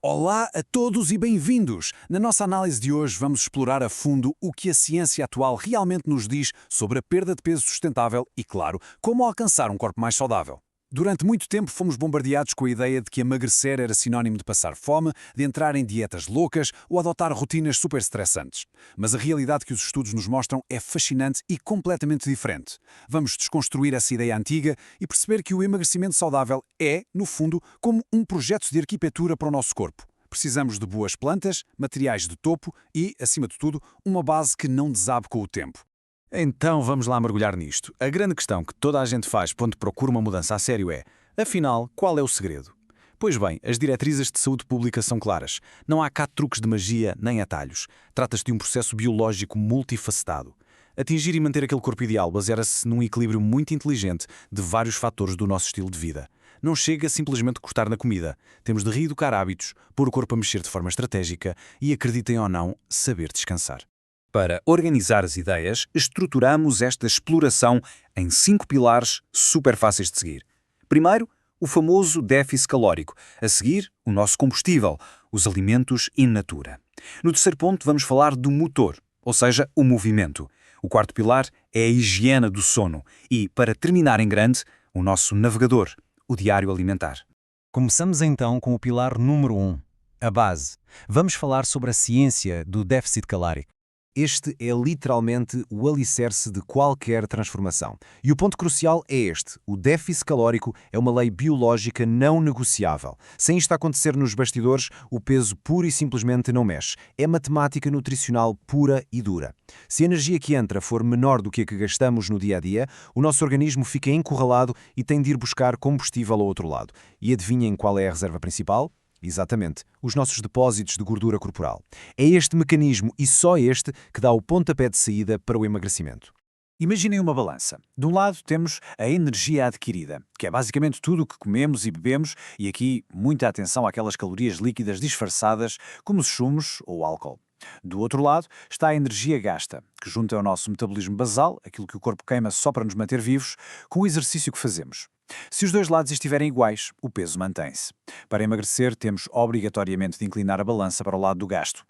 Olá a todos e bem-vindos! Na nossa análise de hoje vamos explorar a fundo o que a ciência atual realmente nos diz sobre a perda de peso sustentável e, claro, como alcançar um corpo mais saudável. Durante muito tempo fomos bombardeados com a ideia de que emagrecer era sinónimo de passar fome, de entrar em dietas loucas ou adotar rotinas super estressantes. Mas a realidade que os estudos nos mostram é fascinante e completamente diferente. Vamos desconstruir essa ideia antiga e perceber que o emagrecimento saudável é, no fundo, como um projeto de arquitetura para o nosso corpo. Precisamos de boas plantas, materiais de topo e, acima de tudo, uma base que não desabe com o tempo. Então vamos lá mergulhar nisto. A grande questão que toda a gente faz quando procura uma mudança a sério é, afinal, qual é o segredo? Pois bem, as diretrizes de saúde pública são claras. Não há cá truques de magia nem atalhos. Trata-se de um processo biológico multifacetado. Atingir e manter aquele corpo ideal baseia-se num equilíbrio muito inteligente de vários fatores do nosso estilo de vida. Não chega simplesmente a cortar na comida. Temos de reeducar hábitos, pôr o corpo a mexer de forma estratégica e, acreditem ou não, saber descansar. Para organizar as ideias, estruturamos esta exploração em 5 pilares super fáceis de seguir. Primeiro, o famoso déficit calórico. A seguir, o nosso combustível, os alimentos in natura. No terceiro ponto, vamos falar do motor, ou seja, o movimento. O quarto pilar é a higiene do sono. E, para terminar em grande, o nosso navegador, o diário alimentar. Começamos então com o pilar número 1, a base. Vamos falar sobre a ciência do déficit calórico. Este é literalmente o alicerce de qualquer transformação. E o ponto crucial é este: o déficit calórico é uma lei biológica não negociável. Sem isto acontecer nos bastidores, o peso pura e simplesmente não mexe. É matemática nutricional pura e dura. Se a energia que entra for menor do que a que gastamos no dia a dia, o nosso organismo fica encurralado e tem de ir buscar combustível ao outro lado. E adivinhem qual é a reserva principal? Exatamente, os nossos depósitos de gordura corporal. É este mecanismo, e só este, que dá o pontapé de saída para o emagrecimento. Imaginem uma balança. De um lado temos a energia adquirida, que é basicamente tudo o que comemos e bebemos, e aqui muita atenção àquelas calorias líquidas disfarçadas, como os sumos ou o álcool. Do outro lado está a energia gasta, que junta ao nosso metabolismo basal, aquilo que o corpo queima só para nos manter vivos, com o exercício que fazemos. Se os dois lados estiverem iguais, o peso mantém-se. Para emagrecer, temos obrigatoriamente de inclinar a balança para o lado do gasto.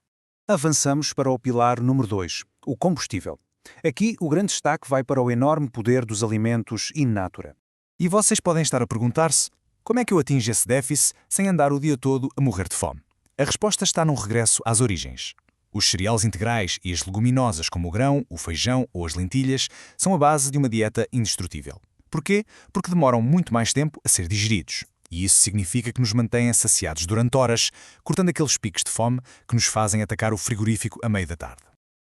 Avançamos para o pilar número 2, o combustível. Aqui, o grande destaque vai para o enorme poder dos alimentos in natura. E vocês podem estar a perguntar-se, como é que eu atingo esse déficit sem andar o dia todo a morrer de fome? A resposta está num regresso às origens. Os cereais integrais e as leguminosas como o grão, o feijão ou as lentilhas são a base de uma dieta indestrutível. Porquê? Porque demoram muito mais tempo a ser digeridos. E isso significa que nos mantêm saciados durante horas, cortando aqueles picos de fome que nos fazem atacar o frigorífico a meio da tarde.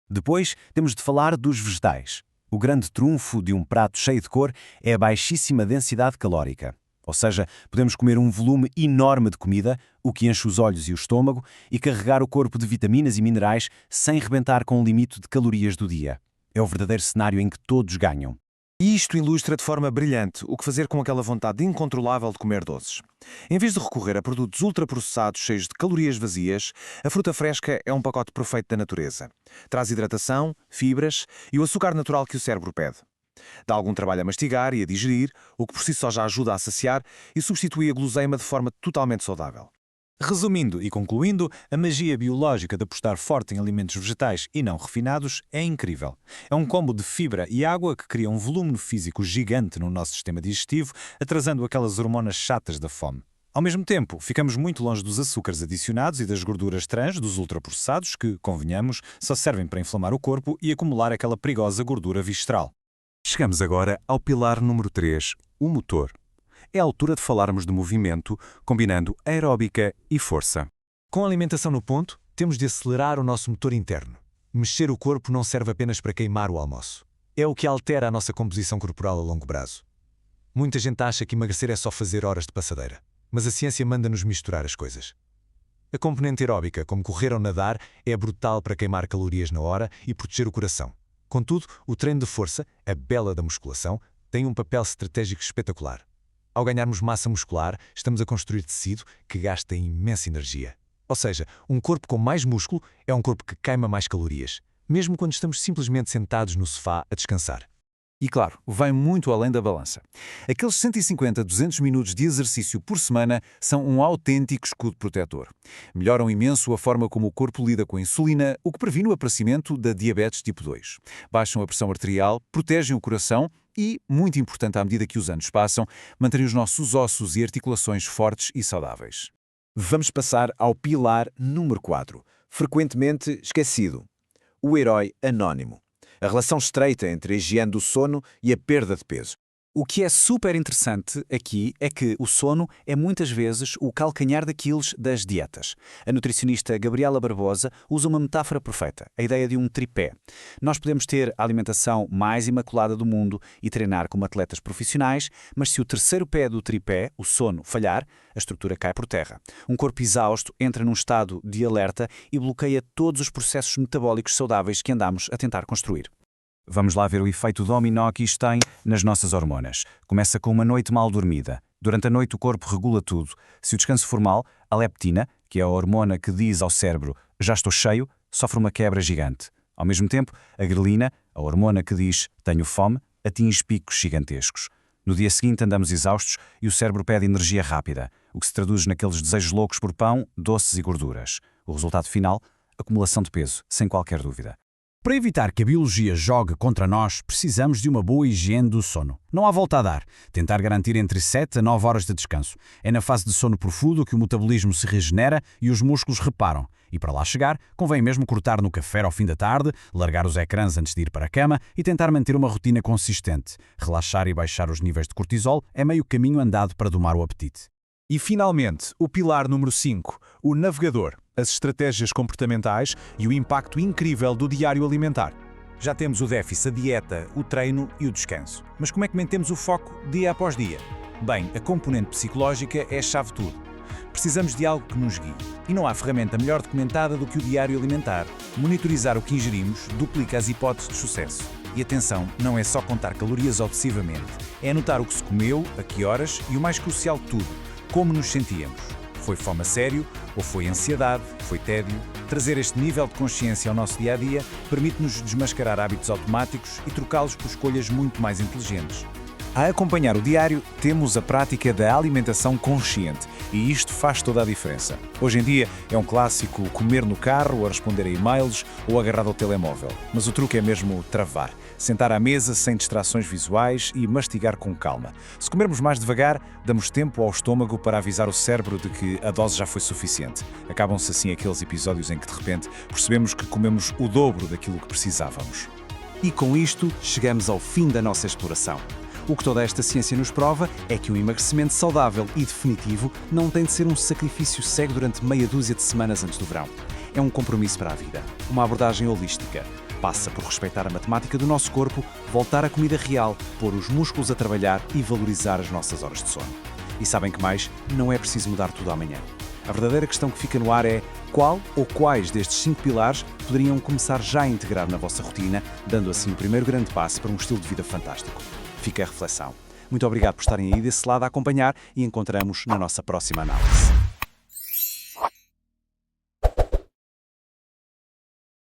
Depois, temos de falar dos vegetais. O grande trunfo de um prato cheio de cor é a baixíssima densidade calórica. Ou seja, podemos comer um volume enorme de comida, o que enche os olhos e o estômago, e carregar o corpo de vitaminas e minerais sem rebentar com o limite de calorias do dia. É o verdadeiro cenário em que todos ganham. E isto ilustra de forma brilhante o que fazer com aquela vontade incontrolável de comer doces. Em vez de recorrer a produtos ultraprocessados cheios de calorias vazias, a fruta fresca é um pacote perfeito da natureza. Traz hidratação, fibras e o açúcar natural que o cérebro pede. Dá algum trabalho a mastigar e a digerir, o que por si só já ajuda a saciar e substitui a guloseima de forma totalmente saudável. Resumindo e concluindo, a magia biológica de apostar forte em alimentos vegetais e não refinados é incrível. É um combo de fibra e água que cria um volume físico gigante no nosso sistema digestivo, atrasando aquelas hormonas chatas da fome. Ao mesmo tempo, ficamos muito longe dos açúcares adicionados e das gorduras trans dos ultraprocessados que, convenhamos, só servem para inflamar o corpo e acumular aquela perigosa gordura visceral. Chegamos agora ao pilar número 3, o motor. É a altura de falarmos de movimento, combinando aeróbica e força. Com a alimentação no ponto, temos de acelerar o nosso motor interno. Mexer o corpo não serve apenas para queimar o almoço. É o que altera a nossa composição corporal a longo prazo. Muita gente acha que emagrecer é só fazer horas de passadeira, mas a ciência manda-nos misturar as coisas. A componente aeróbica, como correr ou nadar, é brutal para queimar calorias na hora e proteger o coração. Contudo, o treino de força, a bela da musculação, tem um papel estratégico espetacular. Ao ganharmos massa muscular, estamos a construir tecido que gasta imensa energia. Ou seja, um corpo com mais músculo é um corpo que queima mais calorias, mesmo quando estamos simplesmente sentados no sofá a descansar. E claro, vai muito além da balança. Aqueles 150 a 200 minutos de exercício por semana são um autêntico escudo protetor. Melhoram imenso a forma como o corpo lida com a insulina, o que previne o aparecimento da diabetes tipo 2. Baixam a pressão arterial, protegem o coração e, muito importante à medida que os anos passam, mantêm os nossos ossos e articulações fortes e saudáveis. Vamos passar ao pilar número 4, frequentemente esquecido: o herói anónimo. A relação estreita entre a higiene do sono e a perda de peso. O que é super interessante aqui é que o sono é muitas vezes o calcanhar daqueles das dietas. A nutricionista Gabriela Barbosa usa uma metáfora perfeita, a ideia de um tripé. Nós podemos ter a alimentação mais imaculada do mundo e treinar como atletas profissionais, mas se o terceiro pé do tripé, o sono, falhar, a estrutura cai por terra. Um corpo exausto entra num estado de alerta e bloqueia todos os processos metabólicos saudáveis que andamos a tentar construir. Vamos lá ver o efeito dominó que isto tem nas nossas hormonas. Começa com uma noite mal dormida. Durante a noite o corpo regula tudo. Se o descanso for mal, a leptina, que é a hormona que diz ao cérebro "já estou cheio", sofre uma quebra gigante. Ao mesmo tempo, a grelina, a hormona que diz "tenho fome", atinge picos gigantescos. No dia seguinte andamos exaustos e o cérebro pede energia rápida, o que se traduz naqueles desejos loucos por pão, doces e gorduras. O resultado final? Acumulação de peso, sem qualquer dúvida. Para evitar que a biologia jogue contra nós, precisamos de uma boa higiene do sono. Não há volta a dar. Tentar garantir entre 7 a 9 horas de descanso. É na fase de sono profundo que o metabolismo se regenera e os músculos reparam. E para lá chegar, convém mesmo cortar no café ao fim da tarde, largar os ecrãs antes de ir para a cama e tentar manter uma rotina consistente. Relaxar e baixar os níveis de cortisol é meio caminho andado para domar o apetite. E, finalmente, o pilar número 5, o navegador, as estratégias comportamentais e o impacto incrível do diário alimentar. Já temos o déficit, a dieta, o treino e o descanso. Mas como é que mantemos o foco dia após dia? Bem, a componente psicológica é a chave de tudo. Precisamos de algo que nos guie. E não há ferramenta melhor documentada do que o diário alimentar. Monitorizar o que ingerimos duplica as hipóteses de sucesso. E atenção, não é só contar calorias obsessivamente. É anotar o que se comeu, a que horas e o mais crucial de tudo, como nos sentíamos. Foi fome a sério ou foi ansiedade, foi tédio? Trazer este nível de consciência ao nosso dia-a-dia permite-nos desmascarar hábitos automáticos e trocá-los por escolhas muito mais inteligentes. A acompanhar o diário, temos a prática da alimentação consciente e isto faz toda a diferença. Hoje em dia é um clássico comer no carro, a responder a e-mails ou agarrado ao telemóvel. Mas o truque é mesmo travar. Sentar à mesa sem distrações visuais e mastigar com calma. Se comermos mais devagar, damos tempo ao estômago para avisar o cérebro de que a dose já foi suficiente. Acabam-se assim aqueles episódios em que de repente percebemos que comemos o dobro daquilo que precisávamos. E com isto, chegamos ao fim da nossa exploração. O que toda esta ciência nos prova é que um emagrecimento saudável e definitivo não tem de ser um sacrifício cego durante meia dúzia de semanas antes do verão. É um compromisso para a vida, uma abordagem holística. Passa por respeitar a matemática do nosso corpo, voltar à comida real, pôr os músculos a trabalhar e valorizar as nossas horas de sono. E sabem que mais? Não é preciso mudar tudo amanhã. A verdadeira questão que fica no ar é qual ou quais destes 5 pilares poderiam começar já a integrar na vossa rotina, dando assim o primeiro grande passo para um estilo de vida fantástico. Fica a reflexão. Muito obrigado por estarem aí desse lado a acompanhar e encontramos na nossa próxima análise.